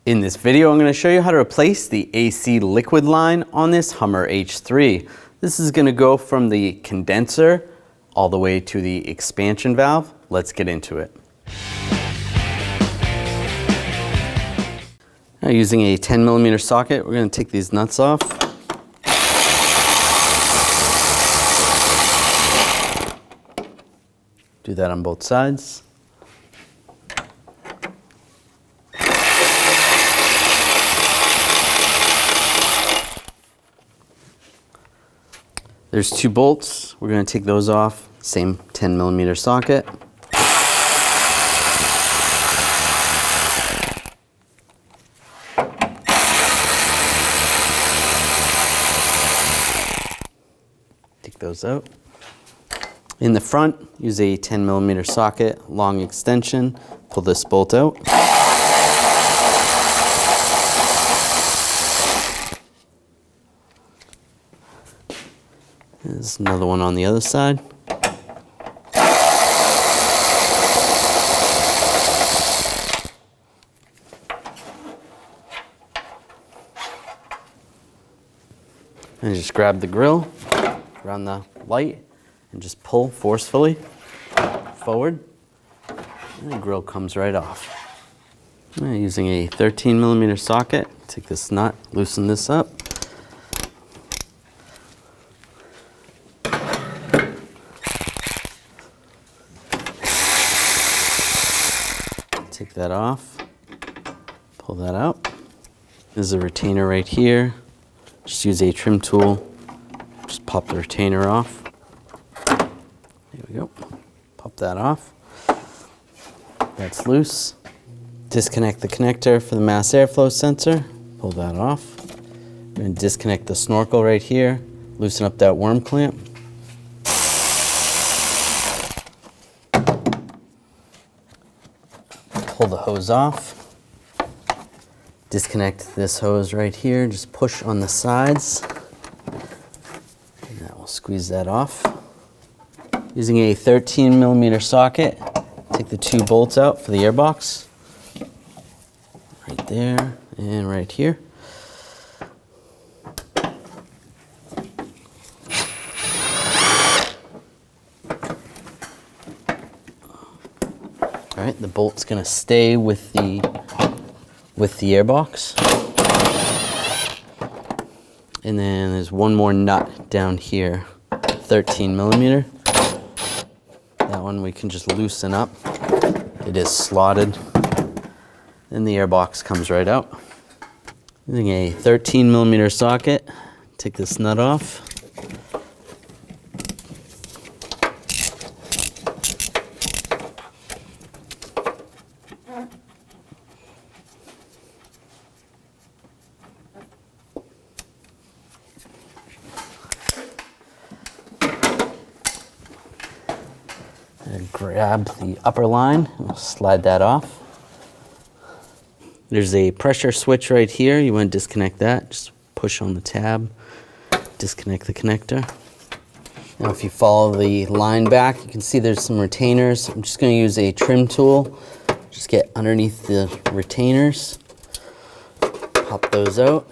In this video, I'm going to show you how to replace the AC liquid line on this Hummer H3. This is going to go from the condenser all the way to the expansion valve. Let's get into it. Now, using a 10mm socket, we're going to take these nuts off. Do that on both sides. There's two bolts. We're going to take those off. Same 10mm socket. Take those out. In the front, use a 10mm socket, long extension. Pull this bolt out. There's another one on the other side. And just grab the grill around the light and just pull forcefully forward, and the grill comes right off. Using a 13mm socket, take this nut, loosen this up. Take that off, pull that out. There's a retainer right here. Just use a trim tool, just pop the retainer off. There we go, pop that off. That's loose. Disconnect the connector for the mass airflow sensor, pull that off. We're going to disconnect the snorkel right here, loosen up that worm clamp. Pull the hose off. Disconnect this hose right here, just push on the sides. And that will squeeze that off. Using a 13mm socket, take the two bolts out for the airbox. Right there and right here. All right, the bolt's gonna stay with the airbox. And then there's one more nut down here, 13mm. That one we can just loosen up. It is slotted. Then the airbox comes right out. Using a 13mm socket, take this nut off. And grab the upper line, and we'll slide that off. There's a pressure switch right here. You want to disconnect that. Just push on the tab, disconnect the connector. Now if you follow the line back, you can see there's some retainers. I'm just going to use a trim tool. Just get underneath the retainers, pop those out.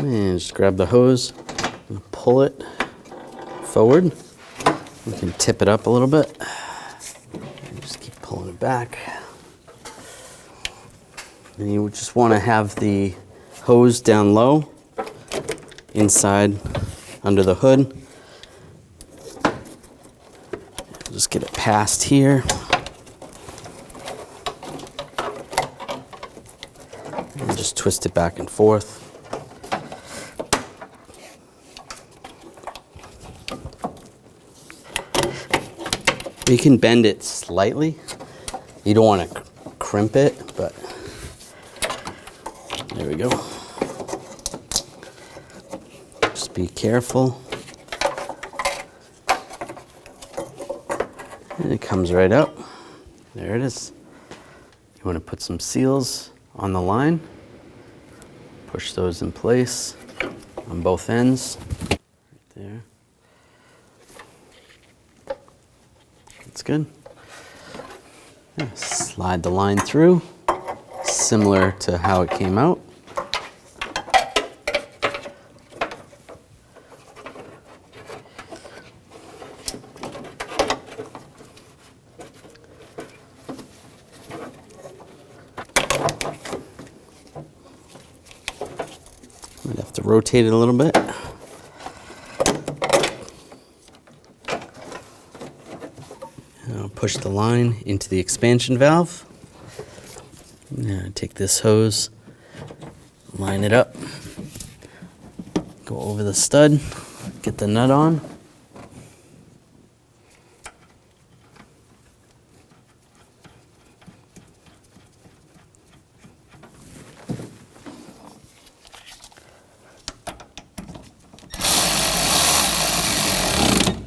And just grab the hose and pull it forward. We can tip it up a little bit. And just keep pulling it back. And you just want to have the hose down low, inside under the hood. Just get it past here. And just twist it back and forth. You can bend it slightly. You don't want to crimp it, but there we go. Just be careful. And it comes right up. There it is. You want to put some seals on the line. Push those in place on both ends. Right there. That's good. Yeah, slide the line through, similar to how it came out. Might have to rotate it a little bit. Now push the line into the expansion valve. Now take this hose, line it up, go over the stud, get the nut on.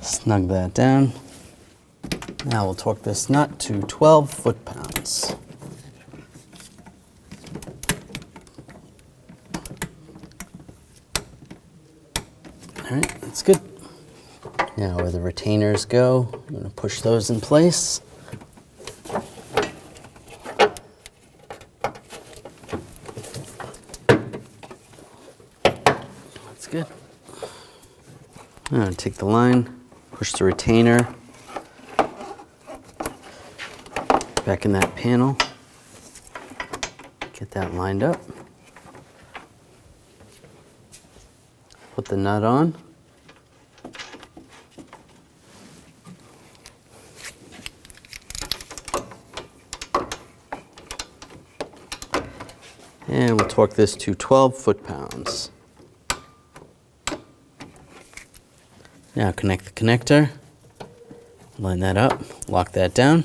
Snug that down. Now we'll torque this nut to 12 foot-pounds. All right, that's good. Now where the retainers go, I'm going to push those in place. That's good. I'm going to take the line, push the retainer back in that panel, get that lined up, put the nut on, and we'll torque this to 12 foot-pounds. Now connect the connector, line that up, lock that down.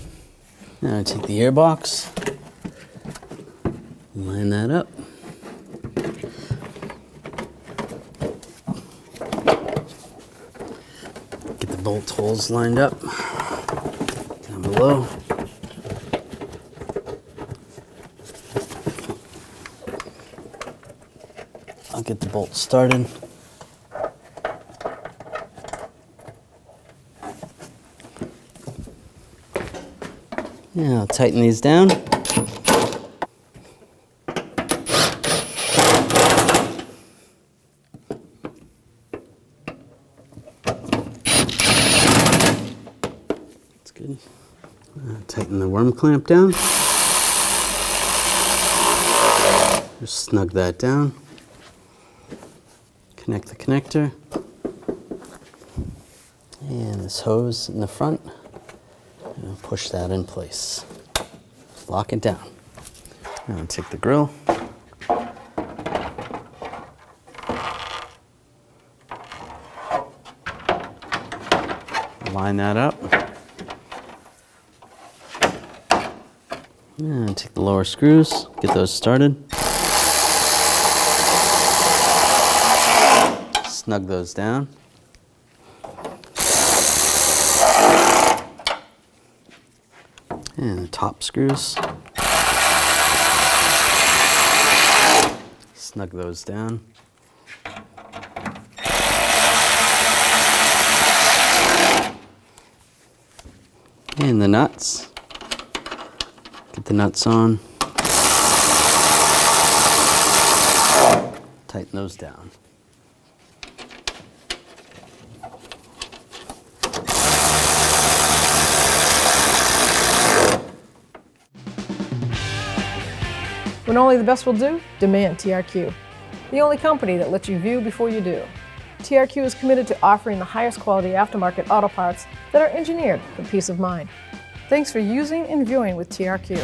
Now take the airbox, line that up. Get the bolt holes lined up down below. I'll get the bolt started. Yeah, I'll tighten these down. That's good. Tighten the worm clamp down. Just snug that down. Connect the connector. And this hose in the front. And push that in place. Lock it down. Now take the grill. Line that up. And take the lower screws, get those started. Snug those down. And the top screws. Snug those down. And the nuts. Get the nuts on. Tighten those down. When only the best will do, demand TRQ. The only company that lets you view before you do. TRQ is committed to offering the highest quality aftermarket auto parts that are engineered for peace of mind. Thanks for using and viewing with TRQ.